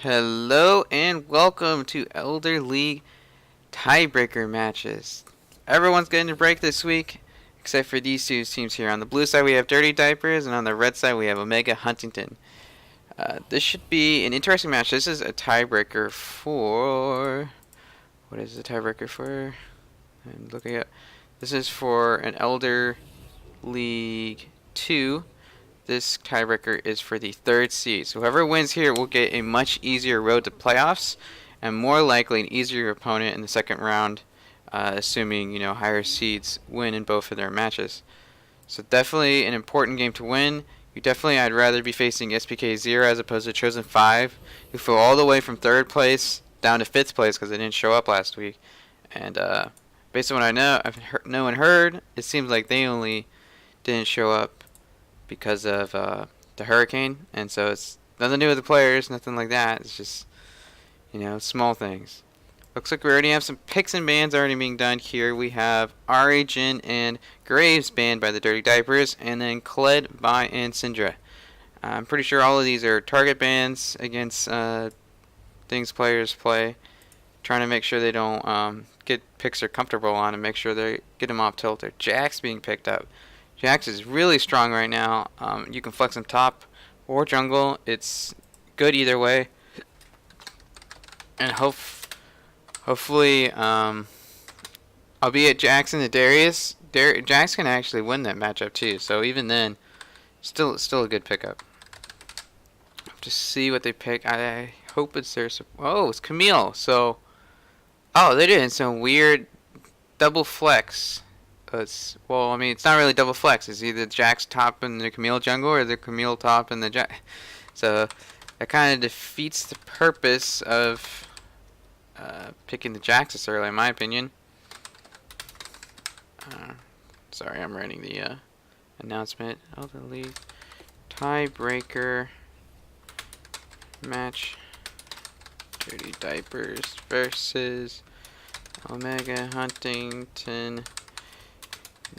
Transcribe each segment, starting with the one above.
Hello and welcome to Elder League tiebreaker matches. Everyone's getting a break this week, except for these two teams here. On the blue side we have Dirty Diapers, and on the red side we have Omega Huntington. This should be an interesting match. This is a tiebreaker for... What is the tiebreaker for? I'm looking at... This is for an Elder League 2. This tiebreaker is for the third seed. So whoever wins here will get a much easier road to playoffs and more likely an easier opponent in the second round, assuming higher seeds win in both of their matches. So definitely an important game to win. I'd rather be facing SPK 0 as opposed to Chosen 5, who fell all the way from third place down to fifth place because they didn't show up last week. And based on what I've heard, it seems like they only didn't show up because of the hurricane, and so it's nothing to do with the players, nothing like that. It's just small things. Looks like we already have some picks and bans already being done here. We have Origin and Graves banned by the Dirty Diapers, and then Kled by and Syndra. I'm pretty sure all of these are target bans against things players play, trying to make sure they don't get picks they're comfortable on and make sure they get them off tilter. Jax being picked up. Jax is really strong right now. You can flex him top or jungle. It's good either way. And hopefully, albeit Jax and the Darius, Jax can actually win that matchup too. So even then, still a good pickup. To see what they pick. I hope it's their. Oh, it's Camille. So, they're doing some weird double flex. It's not really double flex. It's either Jax top in the Camille jungle or the Camille top in the Jax. So that kind of defeats the purpose of picking the Jax this early, in my opinion. Sorry, I'm writing the announcement. Elder League tiebreaker match. Dirty Diapers versus Omega Huntington.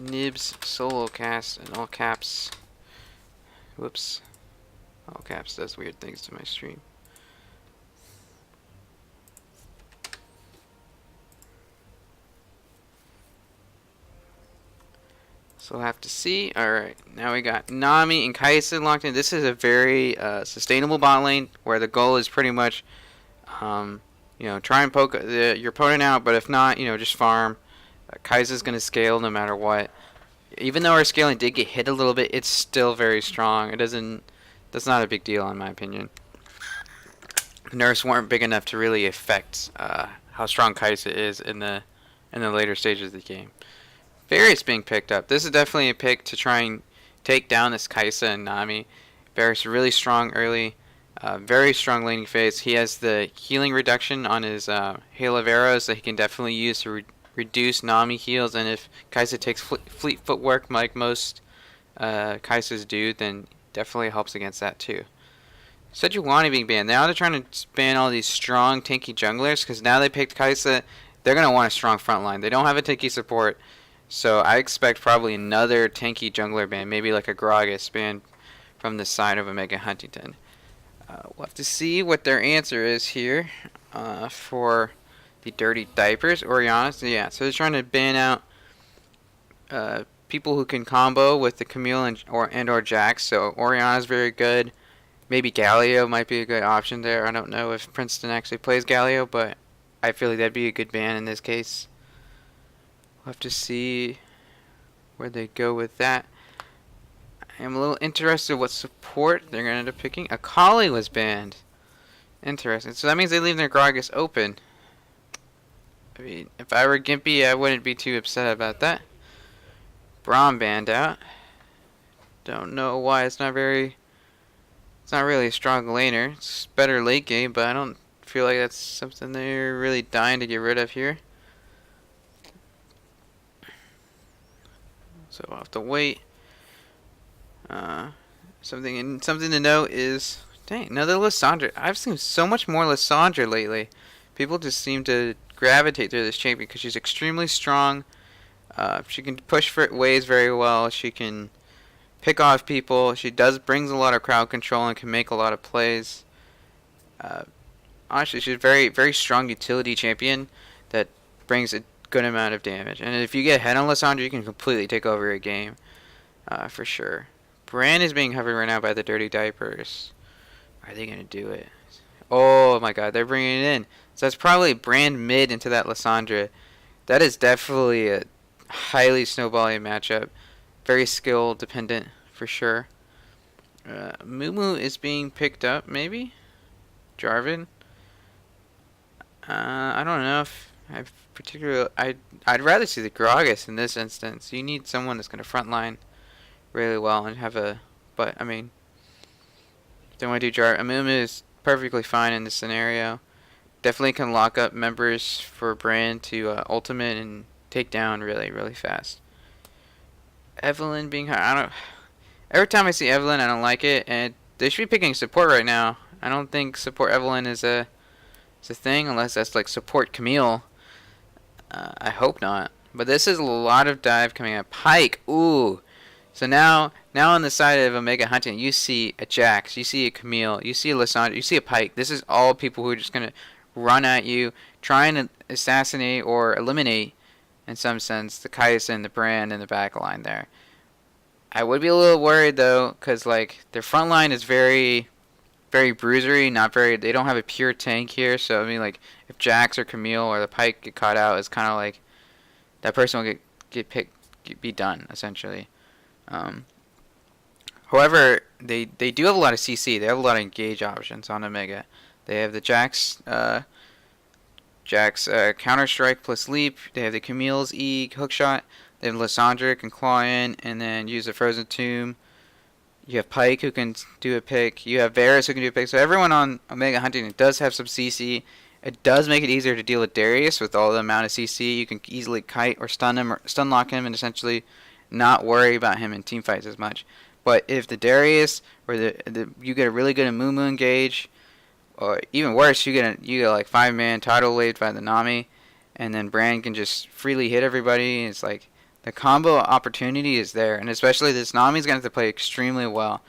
Nibs solo cast in all caps. Whoops. All caps does weird things to my stream. So we'll have to see. Alright, now we got Nami and Kai'Sa locked in. This is a very sustainable bot lane where the goal is pretty much try and poke your opponent out, but if not, just farm. Kai'Sa's going to scale no matter what. Even though our scaling did get hit a little bit, it's still very strong. That's not a big deal in my opinion. Nerfs weren't big enough to really affect how strong Kai'Sa is in the later stages of the game. Varus being picked up. This is definitely a pick to try and take down this Kai'Sa and Nami. Varus really strong early. Very strong laning phase. He has the healing reduction on his Hail of Arrows that he can definitely use to reduce Nami heals, and if Kai'Sa takes fleet footwork like most Kai'Sas do, then definitely helps against that too. Sejuani being banned. Now they're trying to ban all these strong tanky junglers because now they picked Kai'Sa. They're going to want a strong front line. They don't have a tanky support, so I expect probably another tanky jungler ban, maybe like a Gragas ban from the side of Omega Huntington. We'll have to see what their answer is here for the Dirty Diapers. Oriana, so they're trying to ban out people who can combo with the Camille and or Jax. So Oriana's very good. Maybe Galio might be a good option there. I don't know if Princeton actually plays Galio, but I feel like that'd be a good ban in this case. We'll have to see where they go with that. I'm a little interested what support they're going to end up picking. Akali was banned. Interesting. So that means they leave their Gragas open. I mean, if I were Gimpy, I wouldn't be too upset about that. Braum banned out. Don't know why. It's not really a strong laner. It's better late game, but I don't feel like that's something they're really dying to get rid of here. So I'll have to wait. Something to note is, dang, another Lissandra. I've seen so much more Lissandra lately. People just seem to gravitate through this champion because she's extremely strong. She can push for waves very well. She can pick off people. She brings a lot of crowd control and can make a lot of plays. honestly, she's a very, very strong utility champion that brings a good amount of damage. And if you get ahead on Lysandra, you can completely take over your game, for sure. Bran is being hovered right now by the Dirty Diapers. Are they gonna do it? Oh my God, they're bringing it in. So that's probably Bran mid into that Lysandra. That is definitely a highly snowballing matchup. Very skill dependent for sure. Moo is being picked up, maybe? Jarvan? I don't know if I particularly. I'd rather see the Gragas in this instance. You need someone that's going to frontline really well and have a. But, I mean, if they want to do Jarvan. Moo is perfectly fine in this scenario. Definitely can lock up members for Bran to ultimate and take down really, really fast. Evelyn being I don't. Every time I see Evelyn, I don't like it, and they should be picking support right now. I don't think support Evelyn is a thing unless that's like support Camille. I hope not. But this is a lot of dive coming up. Pike, ooh. So now on the side of Omega Hunting, you see a Jax, you see a Camille, you see a Lysandra, you see a Pike. This is all people who are just gonna run at you, trying to assassinate or eliminate, in some sense, the Kai'Sa and the Bran in the back line there. I would be a little worried though, because like their front line is very, very bruisery, not very. They don't have a pure tank here, so I mean like if Jax or Camille or the Pike get caught out, it's kind of like that person will get picked, be done essentially. However, they do have a lot of CC. They have a lot of engage options on Omega. They have the Jax Counter Strike plus Leap. They have the Camille's E hookshot. They have Lysandra can claw in and then use a Frozen Tomb. You have Pike who can do a pick. You have Varys who can do a pick. So everyone on Omega Hunting does have some CC. It does make it easier to deal with Darius with all the amount of CC. You can easily kite or stun him or stun lock him and essentially not worry about him in team fights as much. But if the Darius or you get a really good Amumu engage, or even worse, you get like 5-man tidal wave by the Nami, and then Bran can just freely hit everybody. It's like the combo opportunity is there, and especially this Nami's going to have to play extremely well.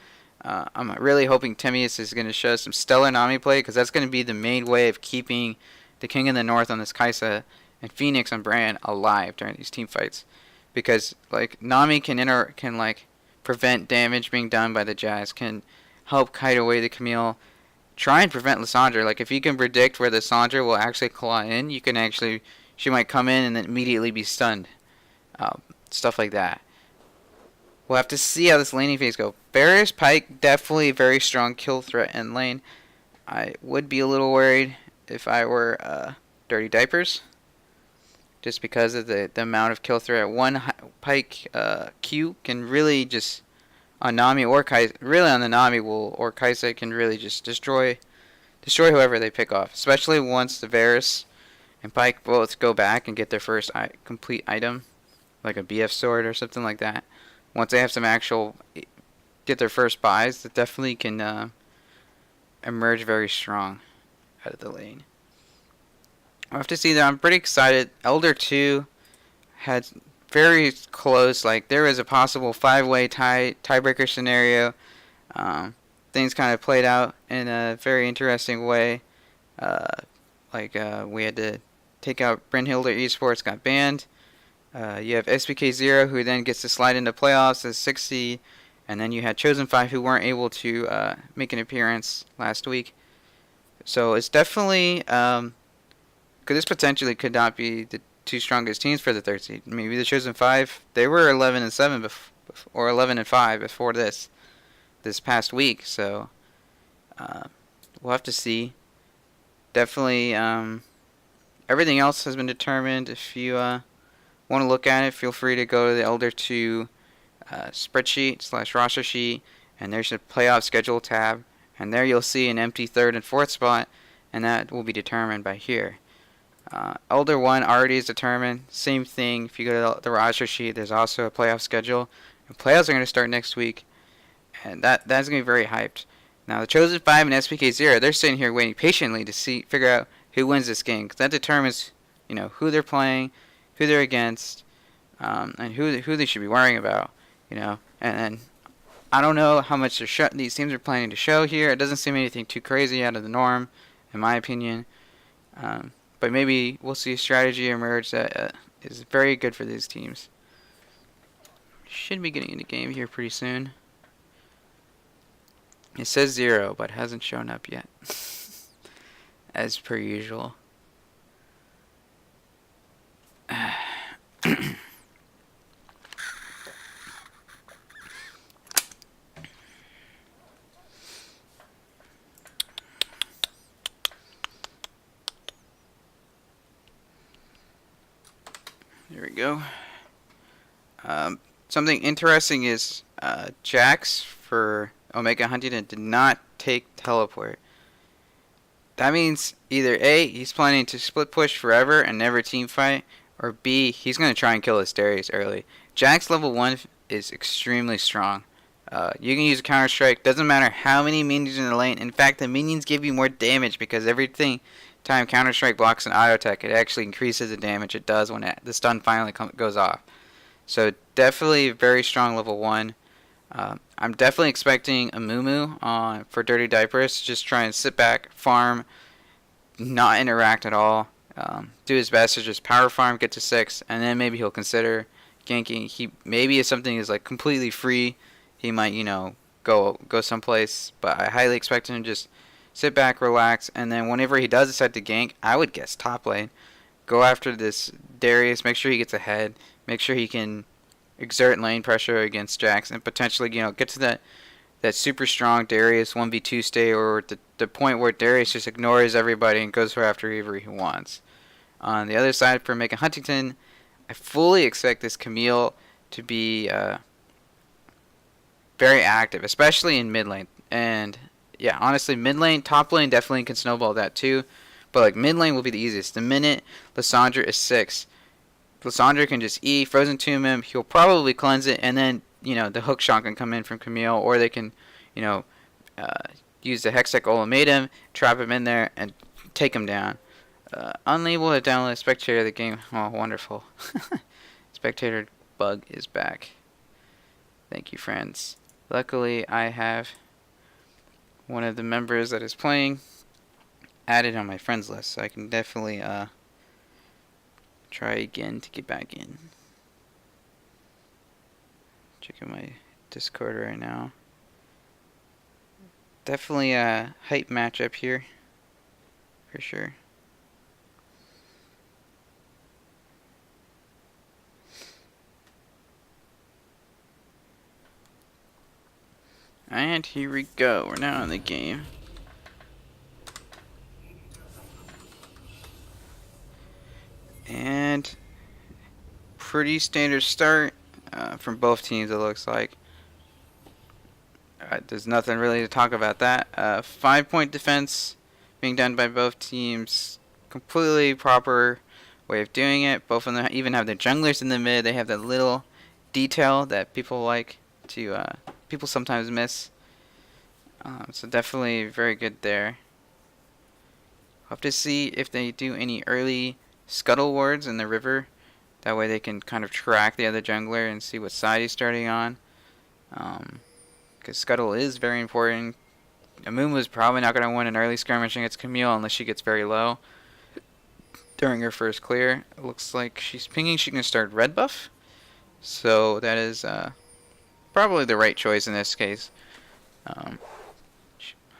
I'm really hoping Timaeus is going to show some stellar Nami play, because that's going to be the main way of keeping the King of the North on this Kai'Sa and Phoenix and Bran alive during these team fights. Because like Nami can like prevent damage being done by the Jazz, can help kite away the Camille, try and prevent Lysandra. Like if you can predict where the Lysandra will actually claw in, you can actually, she might come in and then immediately be stunned. Stuff like that. We'll have to see how this laning phase go. Varys, Pike, definitely very strong kill threat in lane. I would be a little worried if I were Dirty Diapers, just because of the amount of kill threat. One Pike Q can really just, on Nami or Kai'Sa, really on the Nami or Kai'Sa can really just destroy whoever they pick off, especially once the Varys and Pike both go back and get their first complete item, like a BF sword or something like that. Once they have some actual, get their first buys, that definitely can emerge very strong out of the lane. I'll have to see that. I'm pretty excited. Elder-2 had very close, like there was a possible 5-way tiebreaker scenario. Things kind of played out in a very interesting way. We had to take out Brynhilde Esports, got banned. You have SPK0 who then gets to slide into playoffs as 6 seed, and then you had Chosen 5 who weren't able to make an appearance last week. So it's definitely this potentially could not be the two strongest teams for the 3rd seed. Maybe the Chosen 5, they were 11-7 or 11-5 before this past week. So we'll have to see. Definitely everything else has been determined. If you want to look at it, feel free to go to the Elder-2 spreadsheet / roster sheet, and there's a playoff schedule tab, and there you'll see an empty 3rd and 4th spot, and that will be determined by here. Elder-1 already is determined. Same thing, if you go to the roster sheet, there's also a playoff schedule, and playoffs are going to start next week, and that's going to be very hyped. Now the Chosen 5 and SPK0, they're sitting here waiting patiently to figure out who wins this game, because that determines, who they're playing, who they're against, and who they should be worrying about, And I don't know how much these teams are planning to show here. It doesn't seem anything too crazy out of the norm. in my opinion. But maybe we'll see a strategy emerge that is very good for these teams. Should be getting into game here pretty soon. It says 0, but hasn't shown up yet. As per usual. There we go. Something interesting is Jax for Omega Huntington did not take teleport. That means either A, he's planning to split push forever and never team fight, or B, he's going to try and kill his Darius early. Jax level 1 is extremely strong. You can use a counter strike, doesn't matter how many minions in the lane. In fact, the minions give you more damage because everything time counter strike blocks an auto attack, it actually increases the damage it does when the stun finally goes off. So definitely very strong level 1. I'm definitely expecting a Mumu for Dirty Diapers to just try and sit back, farm, not interact at all. Do his best to just power farm, get to 6, and then maybe he'll consider ganking. Maybe if something is like completely free, he might, go someplace. But I highly expect him to just sit back, relax, and then whenever he does decide to gank, I would guess top lane. Go after this Darius, make sure he gets ahead, make sure he can exert lane pressure against Jax, and potentially, get to that super strong Darius 1v2 stay, or the point where Darius just ignores everybody and goes for after whoever he wants. On the other side, for Megan Huntington, I fully expect this Camille to be very active, especially in mid lane. And yeah, honestly, mid lane, top lane definitely can snowball that too. But like mid lane will be the easiest. The minute Lissandra is 6, Lissandra can just E, Frozen Tomb him, he'll probably cleanse it, and then, the hook shot can come in from Camille, or they can, use the Hextech Ultimatum, trap him in there, and take him down. Unable to download Spectator of the game. Oh, wonderful. Spectator bug is back. Thank you, friends. Luckily, I have one of the members that is playing added on my friends list, so I can definitely try again to get back in. Checking my Discord right now. Definitely a hype matchup here, for sure. And here we go. We're now in the game. And pretty standard start from both teams, it looks like. There's nothing really to talk about that. 5-point defense being done by both teams. Completely proper way of doing it. Both of them even have their junglers in the mid. They have that little detail that people like to people sometimes miss. So definitely very good there. Hope to see if they do any early scuttle wards in the river. That way they can kind of track the other jungler and see what side he's starting on. Because scuttle is very important. Amumu is probably not going to win an early skirmish against Camille unless she gets very low during her first clear. It looks like she's pinging she can start red buff. So that is probably the right choice in this case.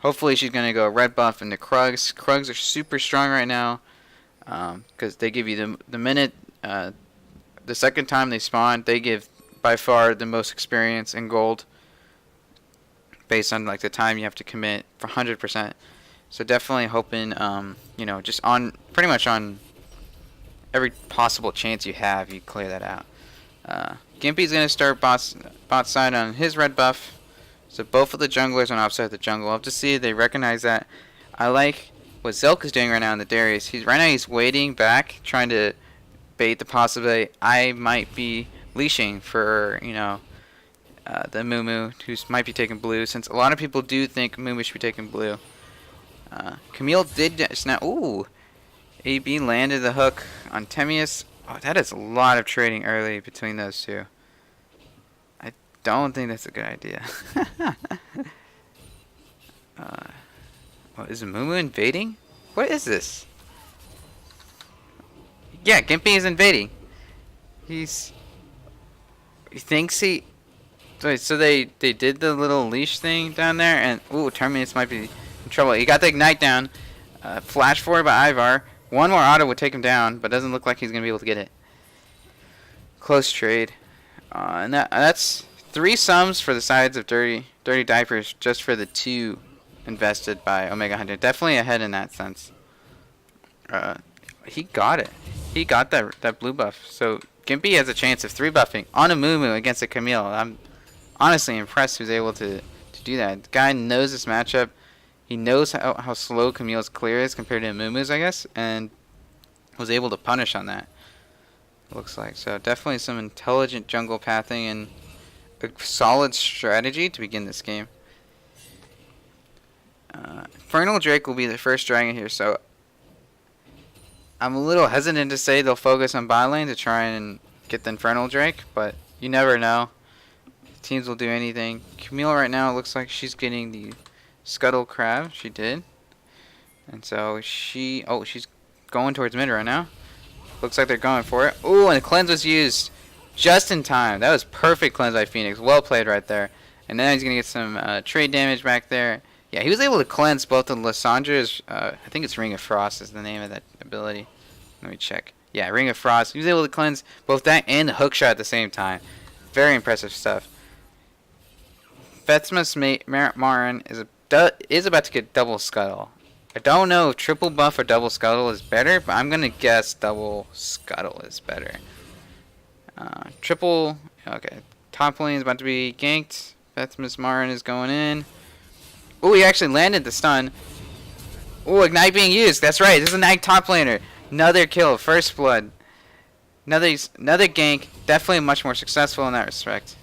Hopefully she's going to go red buff into Krugs. Krugs are super strong right now because they give you the minute, the second time they spawn, they give by far the most experience in gold based on like the time you have to commit for 100%. So definitely hoping, just on pretty much on every possible chance you have, you clear that out. Gimpy's going to start bot side on his red buff. So both of the junglers on opposite of the jungle. I'll have to see if they recognize that. I like what Zelk is doing right now in the Darius. Right now he's waiting back, trying to bait the possibility I might be leashing for, the Mumu, who might be taking blue, since a lot of people do think Mumu should be taking blue. Camille did snap. Ooh! AB landed the hook on Temius. Oh, that is a lot of trading early between those two. I don't think that's a good idea. Is Mumu invading? What is this? Yeah, Gimpy is invading. He's... He thinks he... Wait, so they did the little leash thing down there, and... Ooh, Terminus might be in trouble. He got the Ignite down. Flash forward by Ivar. One more auto would take him down, but doesn't look like he's going to be able to get it. Close trade. And that's 3 sums for the sides of Dirty Diapers, just for the 2 invested by Omega Hunter. Definitely ahead in that sense. He got it. He got that blue buff. So Gimpy has a chance of 3 buffing on a Moo against a Camille. I'm honestly impressed who's able to do that. The guy knows this matchup. He knows how slow Camille's clear is compared to Moo, I guess, and was able to punish on that. Looks like. So definitely some intelligent jungle pathing and a solid strategy to begin this game. Infernal Drake will be the first dragon here, so I'm a little hesitant to say they'll focus on bot lane to try and get the Infernal Drake, but you never know. Teams will do anything. Camille right now, it looks like she's getting the Scuttle Crab. She did. And so she's going towards mid right now. Looks like they're going for it. Ooh, and the cleanse was used just in time. That was perfect cleanse by Phoenix. Well played right there. And then he's going to get some trade damage back there. Yeah, he was able to cleanse both of Lissandra's, I think it's Ring of Frost is the name of that ability. Let me check. Yeah, Ring of Frost. He was able to cleanse both that and the hook shot at the same time. Very impressive stuff. Vetsmas Marin is about to get double Scuttle. I don't know if triple buff or double Scuttle is better, but I'm going to guess double Scuttle is better. Triple, okay, top lane is about to be ganked. Vetsmas Marin is going in. Ooh, he actually landed the stun. Ooh, Ignite being used. That's right, this is a Ignite top laner. Another kill, first blood. Another gank. Definitely much more successful in that respect.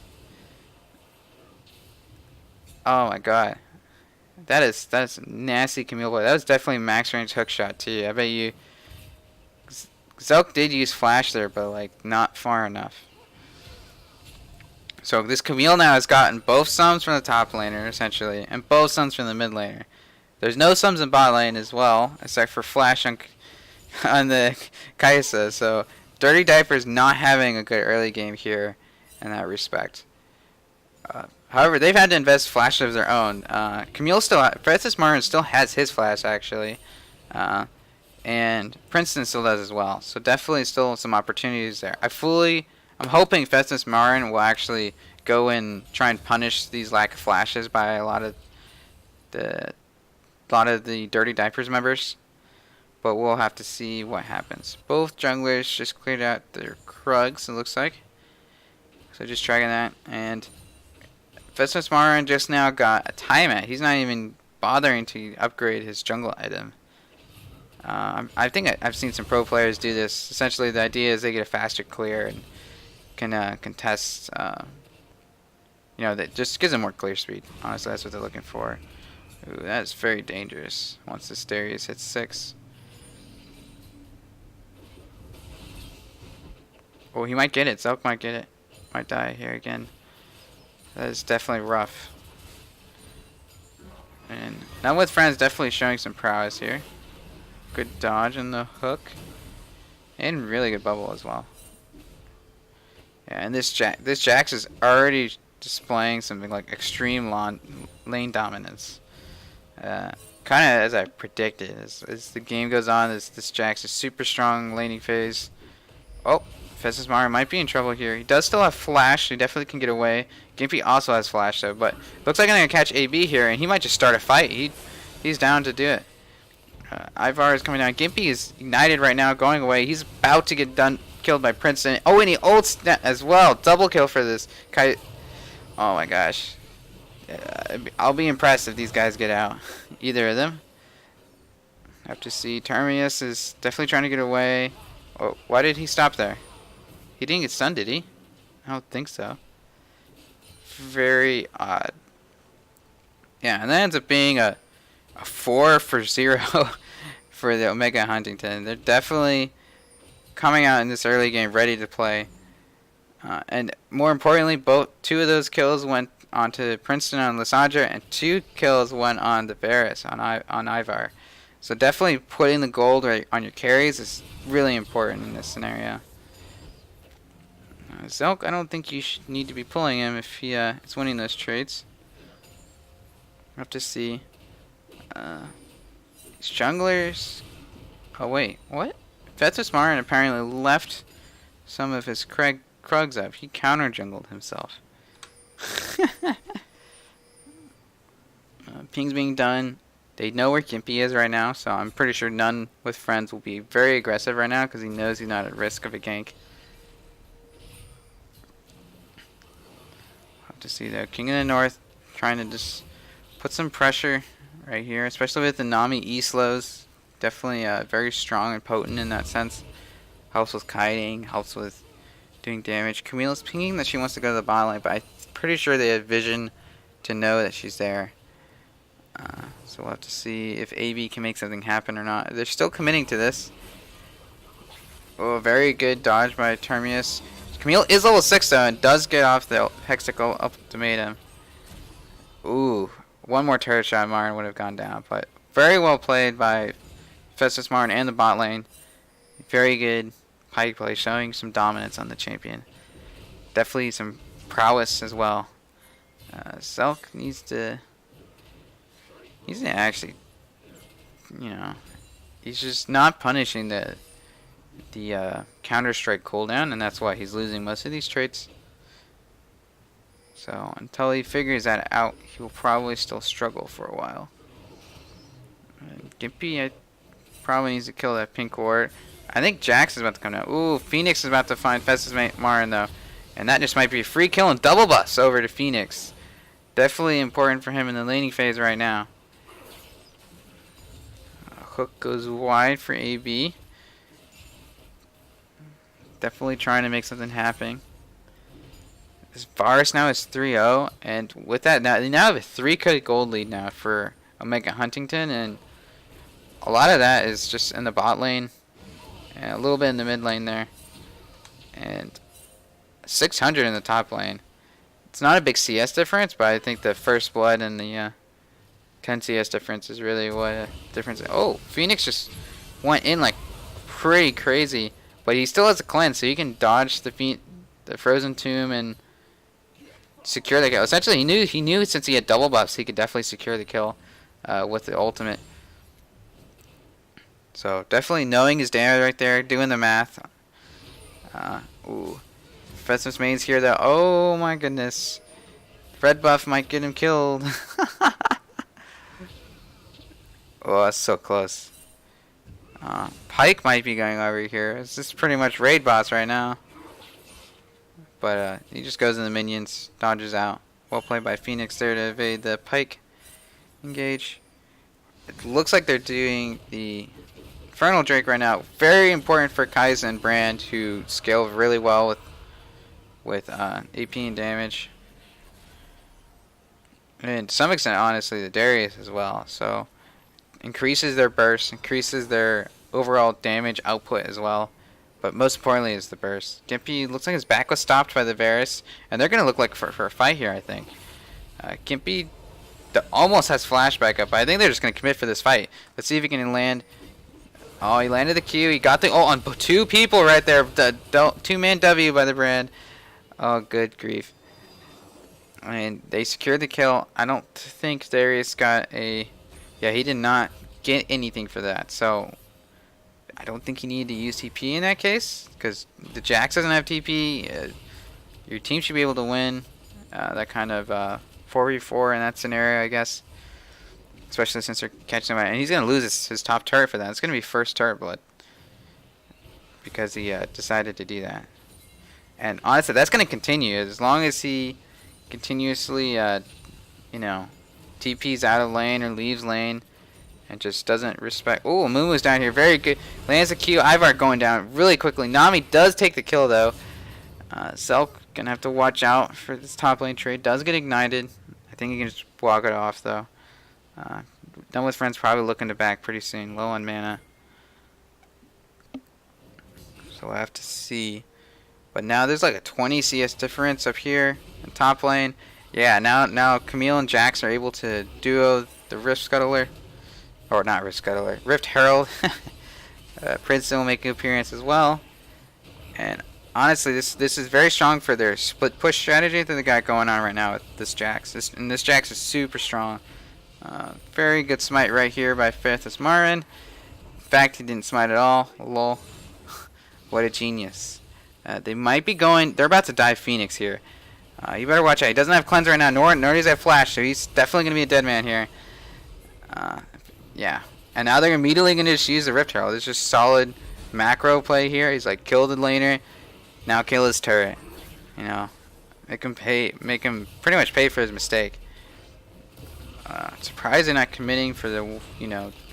Oh my god. That is nasty Camille play. That was definitely max range hook shot too. I bet you Zelk did use flash there, but like not far enough. So this Camille now has gotten both sums from the top laner essentially, and both sums from the mid laner. There's no sums in bot lane as well, except for flash on the Kaisa. So Dirty Diapers not having a good early game here in that respect. However, they've had to invest flash of their own. Camille Francis Martin still has his flash actually, and Princeton still does as well. So definitely still some opportunities there. I'm hoping Festus Marin will actually go and try and punish these lack of flashes by a lot of the Dirty Diapers members, but we'll have to see what happens. Both junglers just cleared out their Krugs, it looks like. So just tracking that, and Festus Marin just now got a timeout. He's not even bothering to upgrade his jungle item. I think I've seen some pro players do this. Essentially, the idea is they get a faster clear and can contest. That just gives them more clear speed. Honestly, that's what they're looking for. Ooh, that is very dangerous. Once the Darius hits 6. Oh, he might get it. Zelk might get it. Might die here again. That is definitely rough. And Not With Friends definitely showing some prowess here. Good dodge in the hook. And really good bubble as well. Yeah, and this Jax is already displaying something like extreme lane dominance. Kind of as I predicted. As the game goes on, this Jax is super strong laning phase. Oh, Festus Mario might be in trouble here. He does still have flash. He definitely can get away. Gimpy also has flash though, but looks like I'm gonna catch AB here, and he might just start a fight. He's down to do it. Ivar is coming down. Gimpy is ignited right now, going away. He's about to get killed by Princeton. Oh, and he ults as well. Double kill for this guy. Oh my gosh. I'll be impressed if these guys get out. Either of them. Have to see. Termius is definitely trying to get away. Oh, why did he stop there? He didn't get stunned, did he? I don't think so. Very odd. Yeah, and that ends up being a 4-for-0 for the Omega Huntington. They're definitely coming out in this early game ready to play. And more importantly, two of those kills went onto Princeton on Lysandra, and 2 kills went on the Varus on Ivar. So definitely putting the gold right on your carries is really important in this scenario. Zelk, I don't think you need to be pulling him if he is winning those trades. We'll have to see. These junglers. Oh wait, what? Festus Marin apparently left some of his Krugs up. He counter jungled himself. Ping's being done. They know where Gimpy is right now, so I'm pretty sure none with friends will be very aggressive right now because he knows he's not at risk of a gank. Have to see though. King in the North trying to just put some pressure right here, especially with the Nami E slows. Definitely very strong and potent in that sense. Helps with kiting, helps with doing damage. Camille's pinging that she wants to go to the bottom lane, but I'm pretty sure they have vision to know that she's there. So we'll have to see if AB can make something happen or not. They're still committing to this. Oh, very good dodge by Termius. Camille is level 6 though and does get off the Hexical ultimatum. Ooh, one more turret shot, Marin would have gone down, but very well played by Festus Marin and the bot lane. Very good pike play, showing some dominance on the champion. Definitely some prowess as well. Zelk needs to actually, you know, he's just not punishing the Counter-Strike cooldown, and that's why he's losing most of these traits. So until he figures that out, he will probably still struggle for a while. Gimpy probably needs to kill that pink ward. I think Jax is about to come down. Ooh, Phoenix is about to find Festus Marin though, and that just might be a free kill and double bus over to Phoenix. Definitely important for him in the laning phase right now. Hook goes wide for AB. Definitely trying to make something happen. This Varus now is 3-0, and with that now they now have a 3-cut gold lead now for Omega Huntington, and a lot of that is just in the bot lane and a little bit in the mid lane there, and 600 in the top lane. It's not a big CS difference, but I think the first blood and the 10 CS difference is really what a difference. Oh, Phoenix just went in like pretty crazy, but he still has a cleanse, so he can dodge the frozen tomb and secure the kill. Essentially, he knew since he had double buffs, he could definitely secure the kill with the ultimate. So definitely knowing his damage right there, doing the math. Ooh, Festus Main's here though. Oh my goodness, red buff might get him killed. Oh, that's so close. Pike might be going over here. It's just pretty much raid boss right now. But he just goes in the minions, dodges out. Well played by Phoenix there to evade the Pike engage. It looks like they're doing the Infernal Drake right now. Very important for Kai'Sa and Brand, who scale really well with AP and damage. And to some extent, honestly, the Darius as well. So increases their burst, increases their overall damage output as well. But most importantly is the burst. Gimpy looks like his back was stopped by the Varus, and they're going to look like for a fight here, I think. Gimpy almost has flashback up, but I think they're just going to commit for this fight. Let's see if he can land. Oh, he landed the Q. He got the ult on 2 people right there. The 2-man W by the Brand. Oh, good grief. And they secured the kill. I don't think Darius got a... Yeah, he did not get anything for that. So I don't think he needed to use TP in that case, because the Jax doesn't have TP. Your team should be able to win that kind of 4v4 in that scenario, I guess. Especially since they're catching him out. And he's going to lose his top turret for that. It's going to be first turret blood, because he decided to do that. And honestly, that's going to continue. As long as he continuously, you know, TP's out of lane or leaves lane and just doesn't respect. Oh, Moonwoo's down here. Very good. Lands a Q. Ivar going down really quickly. Nami does take the kill, though. Zelk going to have to watch out for this top lane trade. Does get ignited. I think he can just walk it off, though. Done with friends, probably looking to back pretty soon. Low on mana. So we'll have to see. But now there's like a 20 CS difference up here in top lane. Yeah, now Camille and Jax are able to duo the Rift Scuttler. Or not Rift Scuttler. Rift Herald. Princeton will make an appearance as well. And honestly, this is very strong for their split push strategy that they got going on right now with this Jax. This Jax is super strong. Very good smite right here by Phaethus Marin. In fact, he didn't smite at all. Lol. What a genius. They might be going... They're about to dive Phoenix here. You better watch out. He doesn't have Cleanse right now, nor does he have Flash, so he's definitely going to be a dead man here. Yeah. And now they're immediately going to just use the Rift Herald. It's just solid macro play here. He's like, kill the laner, now kill his turret. You know, make him pretty much pay for his mistake. Surprised they're not committing for the,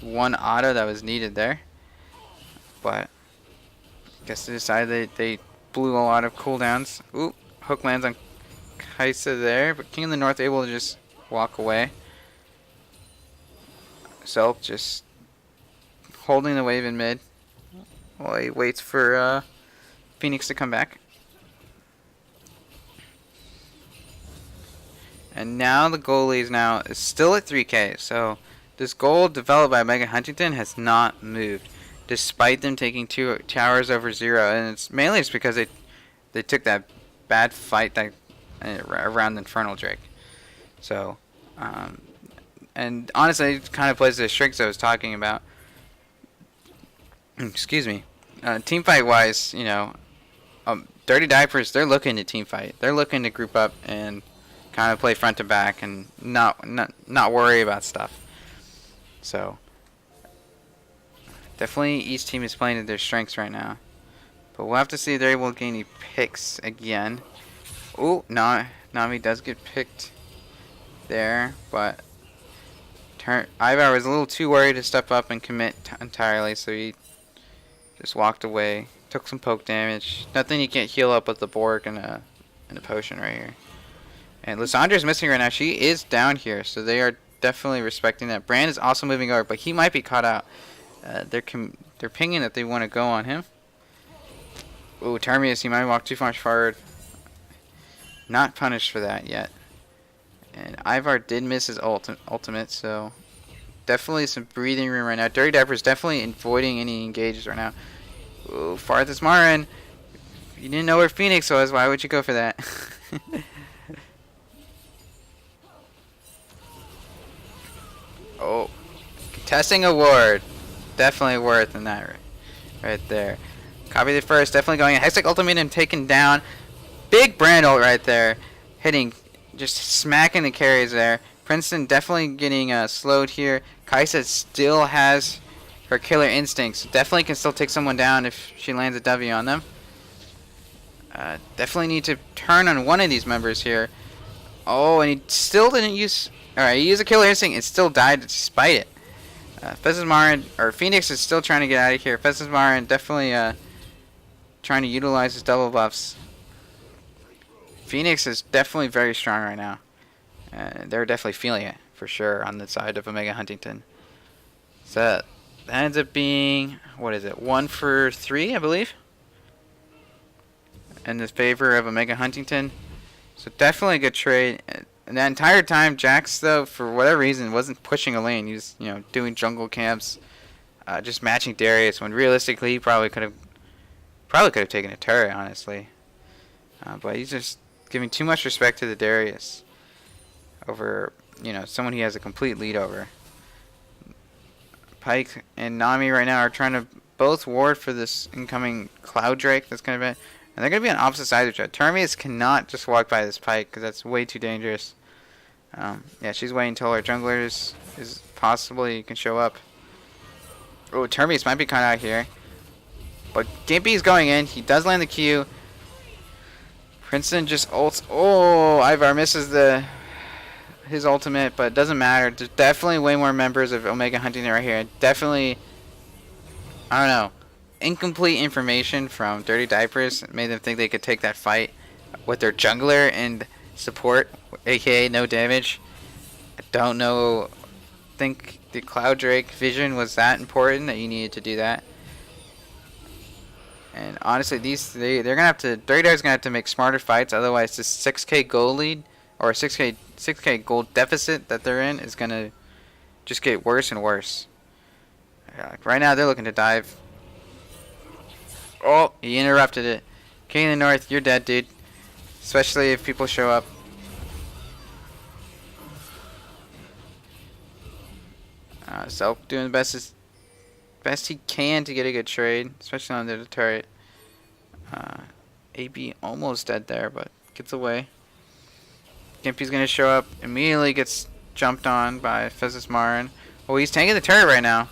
one auto that was needed there. But I guess they decided they blew a lot of cooldowns. Ooh, hook lands on Kaisa there, but King of the North able to just walk away. Self just holding the wave in mid while he waits for Phoenix to come back. And now the goalie is still at 3k, so this goal developed by Mega Huntington has not moved, despite them taking 2 towers over 0, and it's mainly because they took that bad fight that around the Infernal Drake. So, and honestly, it kind of plays the strengths I was talking about. Excuse me. Team fight wise, Dirty Diapers, they're looking to team fight. They're looking to group up and kind of play front to back and not worry about stuff. So definitely each team is playing to their strengths right now. But we'll have to see if they're able to gain any picks again. Ooh, Nami does get picked there, but Ivar was a little too worried to step up and commit entirely, so he just walked away. Took some poke damage. Nothing you can't heal up with the Borg and a potion right here. And Lissandra's missing right now. She is down here, so they are definitely respecting that. Brand is also moving over, but he might be caught out. They're pinging that they want to go on him. Ooh, Termius, he might walk too far forward. Not punished for that yet. And Ivar did miss his ultimate, so definitely some breathing room right now. Dirty Diaper's definitely avoiding any engages right now. Ooh, Farthest Marin. If you didn't know where Phoenix was, why would you go for that? Oh, contesting award. Definitely worth in that right there. Copy the first, definitely going. Hextech ultimate and taken down. Big brand ult right there. Hitting, just smacking the carries there. Princeton definitely getting slowed here. Kaisa still has her killer instincts. Definitely can still take someone down if she lands a W on them. Definitely need to turn on one of these members here. Oh, and he still didn't use... Alright, he used a killer instinct and still died despite it. Phoenix is still trying to get out of here. Phaethus Marin definitely trying to utilize his double buffs. Phoenix is definitely very strong right now. They're definitely feeling it, for sure, on the side of Omega Huntington. So that ends up being, what is it, 1 for 3, I believe? In the favor of Omega Huntington. So definitely a good trade. And that entire time, Jax, though, for whatever reason, wasn't pushing a lane. He was, doing jungle camps, just matching Darius, when realistically he probably could have taken a turret, honestly. But he's just giving too much respect to the Darius over, someone he has a complete lead over. Pyke and Nami right now are trying to both ward for this incoming Cloud Drake that's going to be... And they're going to be on opposite sides of each other. Termius cannot just walk by this Pyke because that's way too dangerous. Yeah, she's waiting until our jungler is possibly can show up. Oh, Termius might be caught out here. But Gimpy's going in. He does land the Q. Princeton just ults. Oh, Ivar misses his ultimate, but it doesn't matter. There's definitely way more members of Omega Huntington right here. Definitely, I don't know. Incomplete information from Dirty Diapers made them think they could take that fight with their jungler and support, aka no damage. I don't know. Think the Cloud Drake vision was that important that you needed to do that. And honestly, they're gonna have to. Dirty Diapers gonna have to make smarter fights. Otherwise, this 6k goal lead or 6k gold deficit that they're in is gonna just get worse and worse. Right now they're looking to dive. Oh, he interrupted it. King of the North, you're dead, dude. Especially if people show up. Zelk doing the best he can to get a good trade, especially on the turret. AB almost dead there, but gets away. Gimpy's gonna show up, immediately gets jumped on by Fezzes Marin. Oh, he's tanking the turret right now.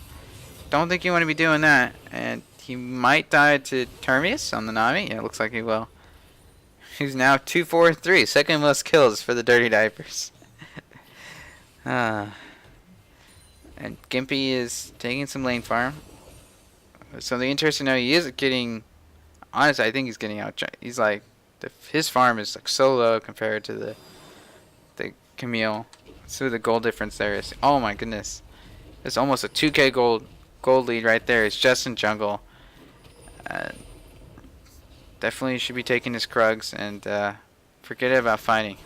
Don't think you want to be doing that. And he might die to Termius on the Nami. Yeah, it looks like he will. He's now 2-4-3. Second most kills for the Dirty Diapers. And Gimpy is taking some lane farm. Something interesting to know, he is getting... Honestly, I think he's getting out. He's like... his farm is like so low compared to the Camille. So the gold difference there is... Oh my goodness. It's almost a 2k gold lead right there. It's just in jungle. Definitely should be taking his Krugs and forget about fighting.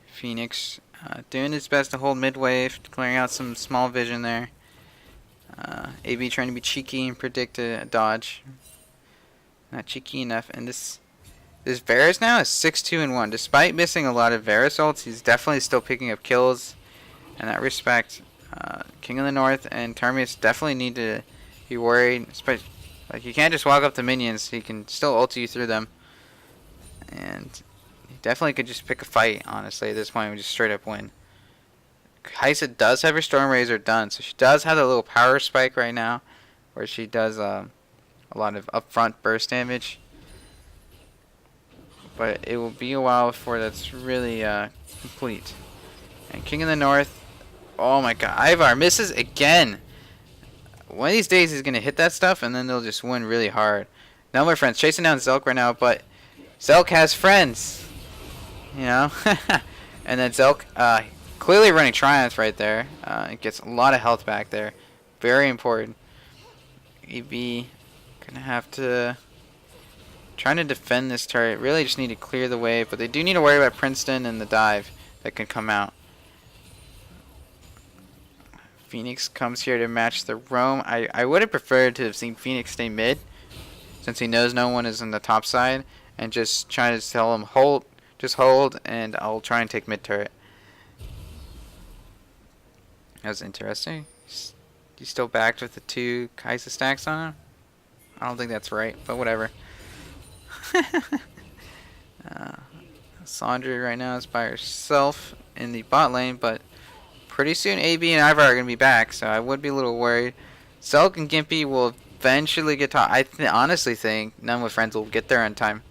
Phoenix doing his best to hold mid wave, clearing out some small vision there. AB trying to be cheeky and predict a dodge. Not cheeky enough. And this Varus now is 6-2-1. Despite missing a lot of Varus ults, he's definitely still picking up kills. In that respect, King of the North and Termius definitely need to be worried. Like, you can't just walk up to minions. He can still ult you through them. And he definitely could just pick a fight, honestly, at this point, and just straight up win. Kaisa does have her Storm Razor done, so she does have a little power spike right now, where she does a lot of upfront burst damage. But it will be a while before that's really complete. And King of the North, oh my god, Ivar misses again. One of these days he's going to hit that stuff and then they'll just win really hard. Now my friends, chasing down Zelk right now, but Zelk has friends. You know? And then Zelk clearly running Triumph right there. It gets a lot of health back there. Very important. EB going to have to... Trying to defend this turret. Really just need to clear the wave, but they do need to worry about Princeton and the dive that can come out. Phoenix comes here to match the roam. I would have preferred to have seen Phoenix stay mid, since he knows no one is on the top side, and just try to tell him hold, just hold, and I'll try and take mid turret. That was interesting. He's still backed with the 2 Kaisa stacks on him. I don't think that's right, but whatever. Sandra right now is by herself in the bot lane, but pretty soon AB and Ivar are going to be back, so I would be a little worried. Zelk and Gimpy will eventually get top. I honestly think None with Friends will get there on time.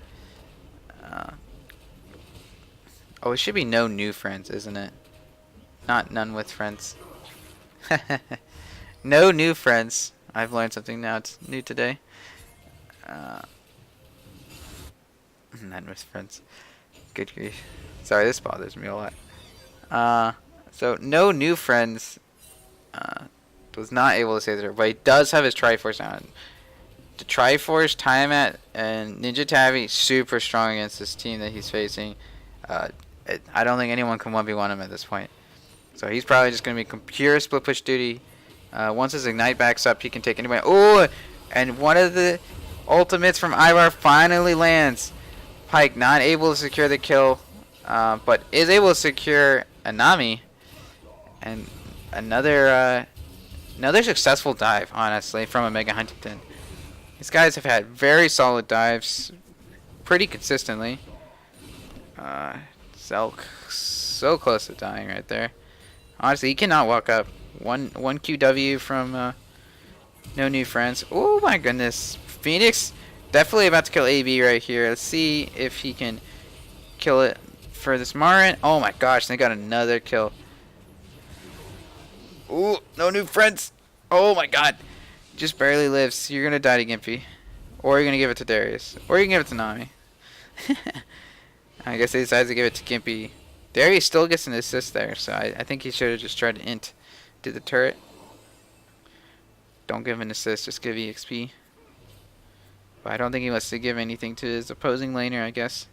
Oh, it should be no new friends, isn't it? Not None with Friends. No new friends. I've learned something now. It's new today. None with Friends. Good grief. Sorry, this bothers me a lot. So no new friends. Was not able to save the turret, but he does have his Triforce on. The Triforce, Tiamat, and Ninja Tavi super strong against this team that he's facing. I don't think anyone can 1v1 him at this point. So he's probably just going to be pure split push duty. Once his Ignite backs up, he can take anybody. Oh, and one of the ultimates from Ivar finally lands. Pyke not able to secure the kill, but is able to secure a Nami. And another successful dive, honestly, from Omega Huntington. These guys have had very solid dives, pretty consistently. Zelk, so close to dying right there. Honestly, he cannot walk up. One QW from No New Friends. Oh my goodness. Phoenix definitely about to kill AB right here. Let's see if he can kill it for this Marin. Oh my gosh, they got another kill. Ooh, No New Friends. Oh my god. Just barely lives. You're going to die to Gimpy. Or you're going to give it to Darius. Or you can give it to Nami. I guess they decided to give it to Gimpy. Darius still gets an assist there, so I think he should have just tried to int to the turret. Don't give an assist, just give EXP. But I don't think he wants to give anything to his opposing laner, I guess.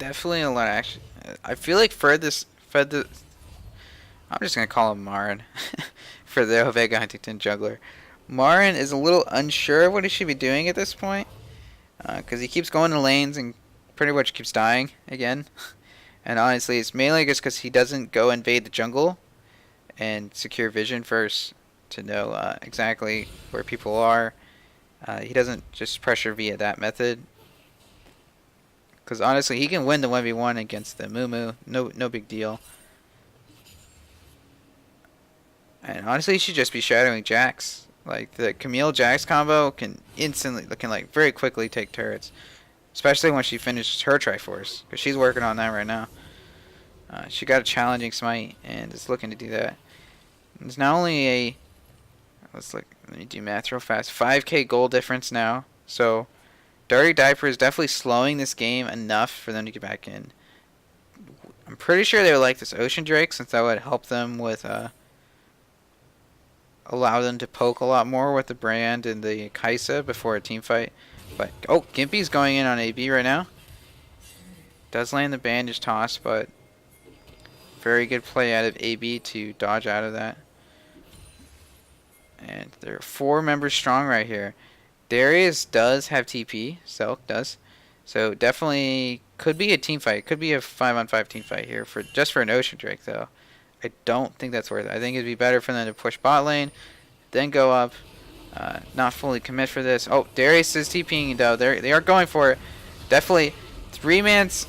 Definitely a lot of action. I feel like for the I'm just gonna call him Marin for the Ovega Huntington jungler. Marin is a little unsure of what he should be doing at this point, because he keeps going to lanes and pretty much keeps dying again. And honestly, it's mainly just because he doesn't go invade the jungle and secure vision first to know exactly where people are. He doesn't just pressure via that method. Because honestly, he can win the 1v1 against the Moo. No big deal. And honestly, he should just be shadowing Jax. Like, the Camille Jax combo can like very quickly take turrets. Especially when she finishes her Triforce. Because she's working on that right now. She got a challenging smite and is looking to do that. There's not only a... let me do math real fast. 5k gold difference now. So, Dirty Diaper is definitely slowing this game enough for them to get back in. I'm pretty sure they would like this Ocean Drake, since that would help them with... allow them to poke a lot more with the Brand and the Kaisa before a team fight. But, oh, Gimpy's going in on AB right now. Does land the bandage toss, but very good play out of AB to dodge out of that. And they're 4 members strong right here. Darius does have TP. Selk does. So definitely could be a team fight. Could be a 5-on-5 team fight here for just for an Ocean Drake though. I don't think that's worth it. I think it'd be better for them to push bot lane, then go up. Not fully commit for this. Oh, Darius is TPing though. They are going for it. Definitely 3-man's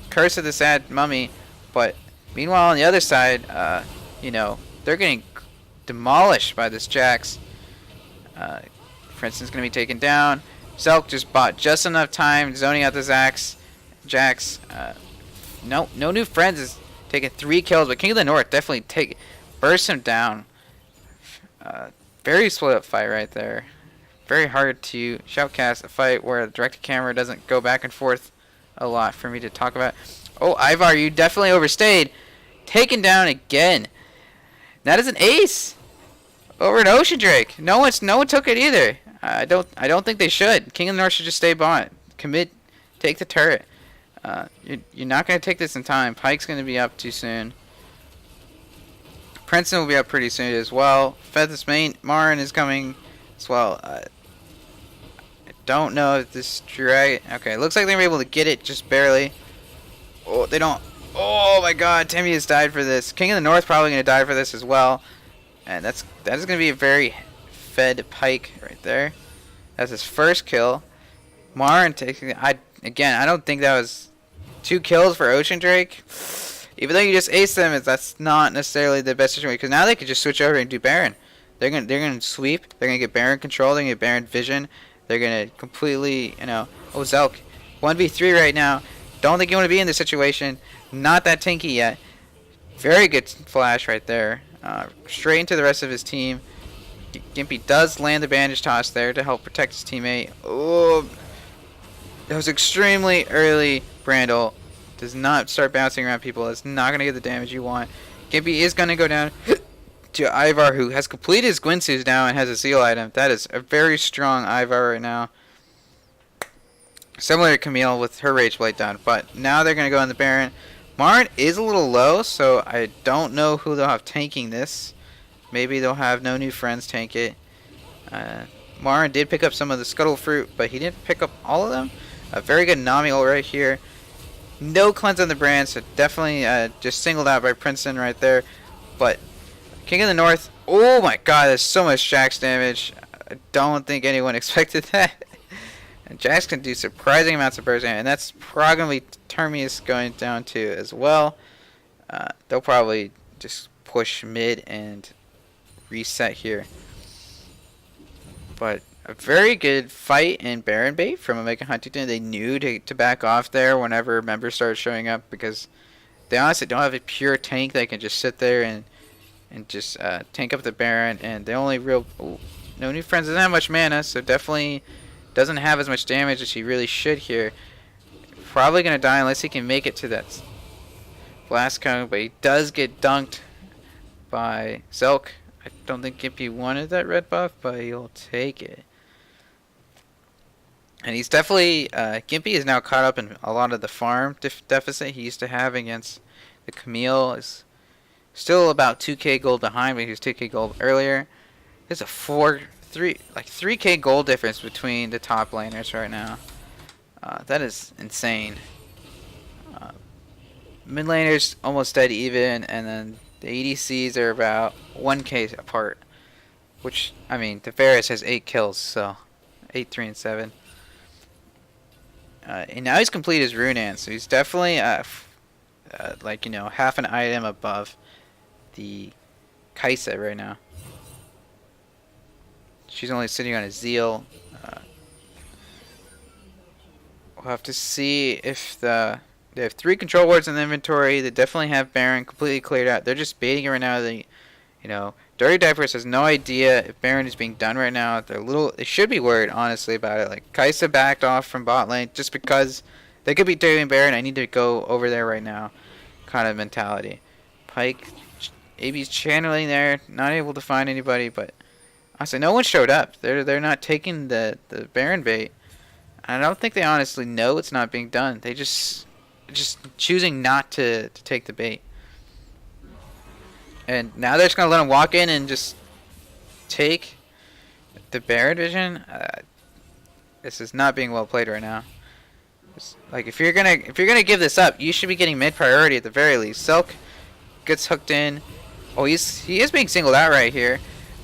Curse of the Sad Mummy. But meanwhile on the other side, you know, they're getting demolished by this Jax. For instance, going to be taken down. Zelk just bought just enough time, zoning out the Jax. No new friends is taking 3 kills, but King of the North definitely burst him down. Very split up fight right there. Very hard to shoutcast a fight where the direct camera doesn't go back and forth a lot for me to talk about. Oh, Ivar, you definitely overstayed. Taken down again. That is an ace over an Ocean Drake. No one took it either. I don't think they should. King of the North should just stay bot. Commit, take the turret. You're not gonna take this in time. Pyke's gonna be up too soon. Princeton will be up pretty soon as well. Feathers main Marin is coming as well. I don't know if this drag. Okay, looks like they were able to get it just barely. Oh, they don't. Oh my God, Timmy has died for this. King of the North probably gonna die for this as well. And that is gonna be a very fed Pyke right there. That's his first kill. Marin taking. I don't think that was 2 kills for Ocean Drake. Even though you just ace them, that's not necessarily the best situation. Because now they could just switch over and do Baron. They're gonna sweep. They're gonna get Baron control. They're gonna get Baron vision. They're gonna completely, oh, Zelk, 1v3 right now. Don't think you want to be in this situation. Not that tanky yet. Very good flash right there. Straight into the rest of his team. Gimpy does land the bandage toss there to help protect his teammate. Oh, that was extremely early. Brandle does not start bouncing around people. It's not going to get the damage you want. Gimpy is going to go down to Ivar, who has completed his Gwynsu's now and has a seal item. That is a very strong Ivar right now. Similar to Camille with her Rage Blade down. But now they're going to go on the Baron. Marin is a little low, so I don't know who they'll have tanking this. Maybe they'll have no new friends tank it. Marin did pick up some of the Scuttle Fruit, but he didn't pick up all of them. A very good Nami ult right here. No cleanse on the Brand, so definitely just singled out by Princeton right there. But King of the North, oh my God, there's so much Jax damage. I don't think anyone expected that. And Jax can do surprising amounts of burst damage, and that's probably Termius going down too as well. They'll probably just push mid and reset here. But a very good fight in Baron bait from Omega Huntington. They knew to back off there whenever members started showing up, because they honestly don't have a pure tank that can just sit there and just tank up the Baron. And the only real no new friends doesn't have much mana, so definitely doesn't have as much damage as he really should here. Probably gonna die unless he can make it to that blast cone, but he does get dunked by Zelk. I don't think Gimpy wanted that red buff, but he'll take it. And he's definitely, Gimpy is now caught up in a lot of the farm deficit he used to have against the Camille. Is still about 2k gold behind, but he was 2k gold earlier. There's a 3k gold difference between the top laners right now. That is insane. Uh, Mid laners almost dead even, and then the ADCs are about 1k apart. Which, I mean, the Varus has 8 kills, so 8, 3, and 7. And now he's complete his Runan, so he's definitely like, you know, half an item above the Kaisa right now. She's only sitting on a Zeal. We'll have to see if they have 3 control wards in the inventory. They definitely have Baron completely cleared out. They're just baiting it right now. You know, Dirty Diapers has no idea if Baron is being done right now. They should be worried, honestly, about it. Like, Kaisa backed off from bot lane just because they could be doing Baron. I need to go over there right now kind of mentality. Pyke, AB's channeling there, not able to find anybody, but honestly, no one showed up. They're not taking the Baron bait. I don't think they honestly know it's not being done. They just choosing not to take the bait. And now they're just gonna let him walk in and just take the Baron vision. This is not being well played right now. Like if you're gonna give this up, you should be getting mid priority at the very least. Silk gets hooked in. Oh, he is being singled out right here,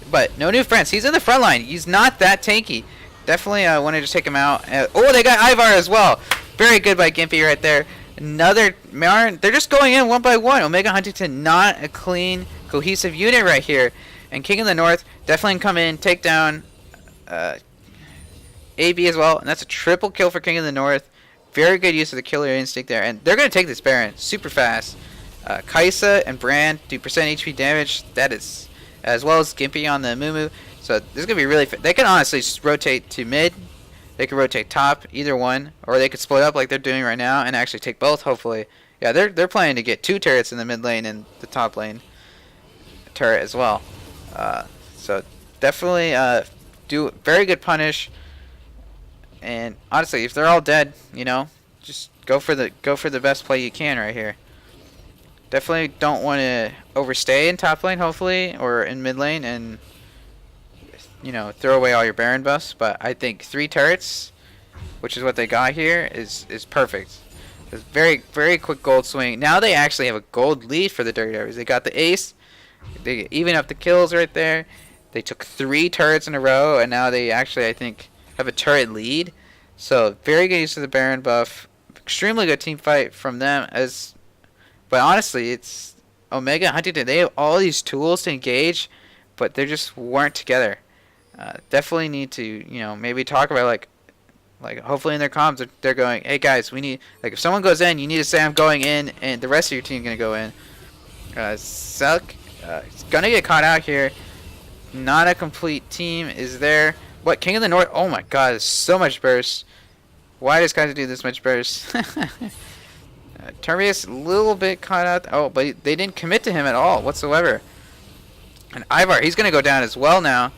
but no new friends. He's in the front line. He's not that tanky. Definitely wanted to take him out. Oh, they got Ivar as well. Very good by Gimpy right there. Another Marn. They're just going in one by one. Omega Huntington, not a clean, cohesive unit right here. And King of the North definitely can come in, take down AB as well. And that's a triple kill for King of the North. Very good use of the killer instinct there. And they're going to take this Baron super fast. Kaisa and Brand do percent HP damage. That is, as well as Gimpy on the Mumu. So this is going to be really they can honestly just rotate to mid. They could rotate top, either one. Or they could split up like they're doing right now and actually take both, hopefully. Yeah, they're planning to get 2 turrets in the mid lane and the top lane turret as well. So definitely do very good punish. And honestly, if they're all dead, you know, just go for the best play you can right here. Definitely don't want to overstay in top lane, hopefully, or in mid lane, and you know, throw away all your Baron buffs. But I think 3 turrets, which is what they got here, is perfect. It's very quick gold swing. Now they actually have a gold lead for the Dirty Divers. They got the ace. They even up the kills right there. They took 3 turrets in a row, and now they actually, I think, have a turret lead. So very good use of the Baron buff. Extremely good team fight from them. But honestly, it's Omega Huntington. They have all these tools to engage, but they just weren't together. Definitely need to, you know, maybe talk about like hopefully in their comms they're going, hey guys, we need, like if someone goes in, you need to say I'm going in, and the rest of your team gonna go in. Suck. It's gonna get caught out here. Not a complete team is there. What, King of the North? Oh my god, there's so much burst. Why does Kaiser do this much burst? Termius a little bit caught out. Oh, but they didn't commit to him at all whatsoever. And Ivar, he's going to go down as well now.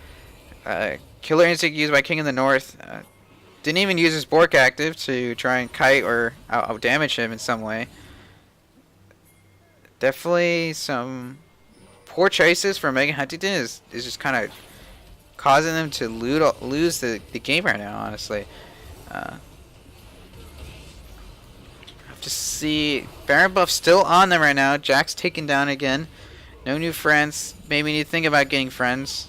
Killer Instinct used by King of the North. Didn't even use his Bork active to try and kite or out-damage him in some way. Definitely some poor choices for Megan Huntington is just kind of causing them to lose the game right now, honestly. Have to see. Baron buff still on them right now. Jack's taken down again. No new friends. Maybe need to think about getting friends.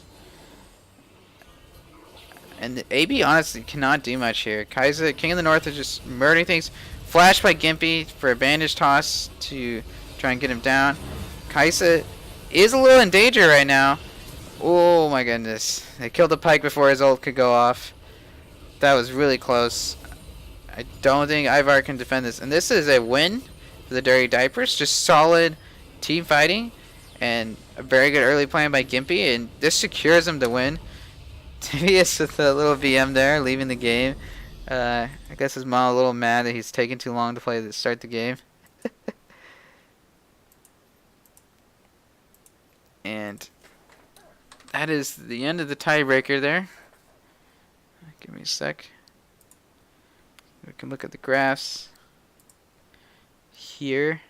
And the AB honestly cannot do much here. Kaiser, King of the North, is just murdering things. Flash by Gimpy for a bandage toss to try and get him down. Kaisa is a little in danger right now. Oh my goodness. They killed the Pyke before his ult could go off. That was really close. I don't think Ivar can defend this. And this is a win for the Dirty Diapers. Just solid team fighting. And a very good early plan by Gimpy. And this secures them the win. Tibius with a little VM there, leaving the game. I guess his mom a little mad that he's taking too long to start the game. And that is the end of the tiebreaker there. Give me a sec. We can look at the graphs here.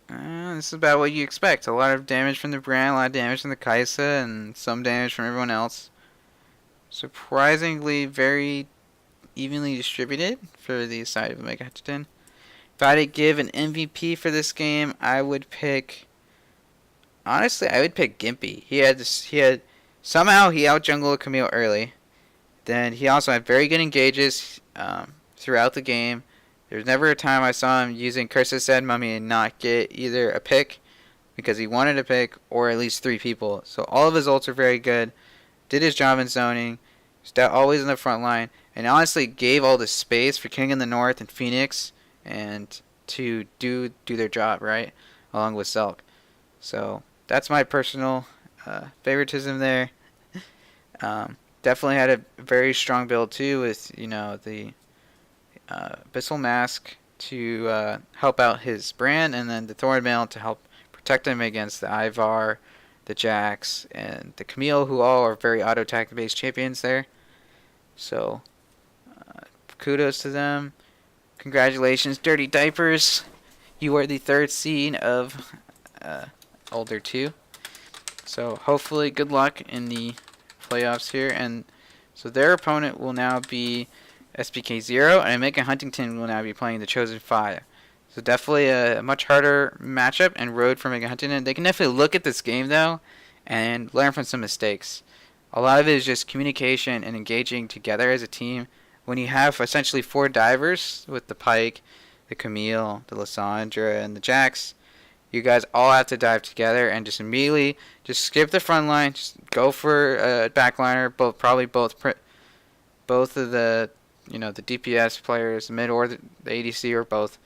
This is about what you expect. A lot of damage from the Brand, a lot of damage from the Kaisa, and some damage from everyone else. Surprisingly, very evenly distributed for the side of Mega Hutton. If I had to give an MVP for this game, I would pick. Honestly, I would pick Gimpy. Somehow he out jungled Camille early. Then he also had very good engages throughout the game. There's never a time I saw him using Curse of Sad Mummy and not get either a pick because he wanted a pick or at least 3 people. So all of his ults are very good. Did his job in zoning. Always in the front line. And honestly gave all the space for King in the North and Phoenix and to do their job, right? Along with Selk. So that's my personal favoritism there. Definitely had a very strong build too with, the Abyssal Mask to help out his Brand, and then the Thornmail to help protect him against the Ivar, the Jax, and the Camille, who all are very auto-attack based champions there. So, kudos to them. Congratulations, Dirty Diapers. You are the 3rd seed of Elder-2. So, hopefully, good luck in the playoffs here. And so their opponent will now be SPK0, and Mega Huntington will now be playing the Chosen 5. So definitely a much harder matchup and road for Mega Huntington. They can definitely look at this game, though, and learn from some mistakes. A lot of it is just communication and engaging together as a team. When you have essentially 4 divers with the Pyke, the Camille, the Lissandra, and the Jax, you guys all have to dive together and just immediately just skip the front line, just go for a backliner. Both of the the DPS players, the mid or the ADC, or both.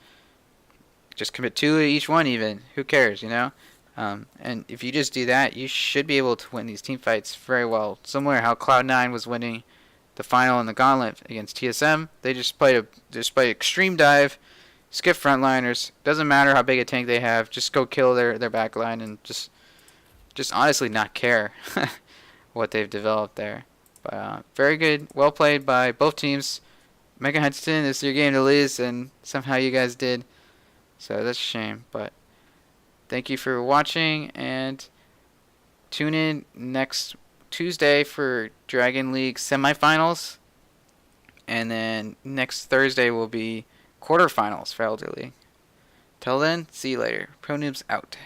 Just commit 2 each one even. Who cares, And if you just do that, you should be able to win these team fights very well. Similar how Cloud9 was winning the final in the Gauntlet against TSM. They just played extreme dive, skip frontliners. Doesn't matter how big a tank they have. Just go kill their backline and just honestly not care what they've developed there. But very good, well played by both teams. Mega Huntington, it's your game to lose, and somehow you guys did. So that's a shame. But thank you for watching, and tune in next Tuesday for Dragon League semifinals. And then next Thursday will be quarterfinals for Elder League. Till then, see you later. Pro Noobs out.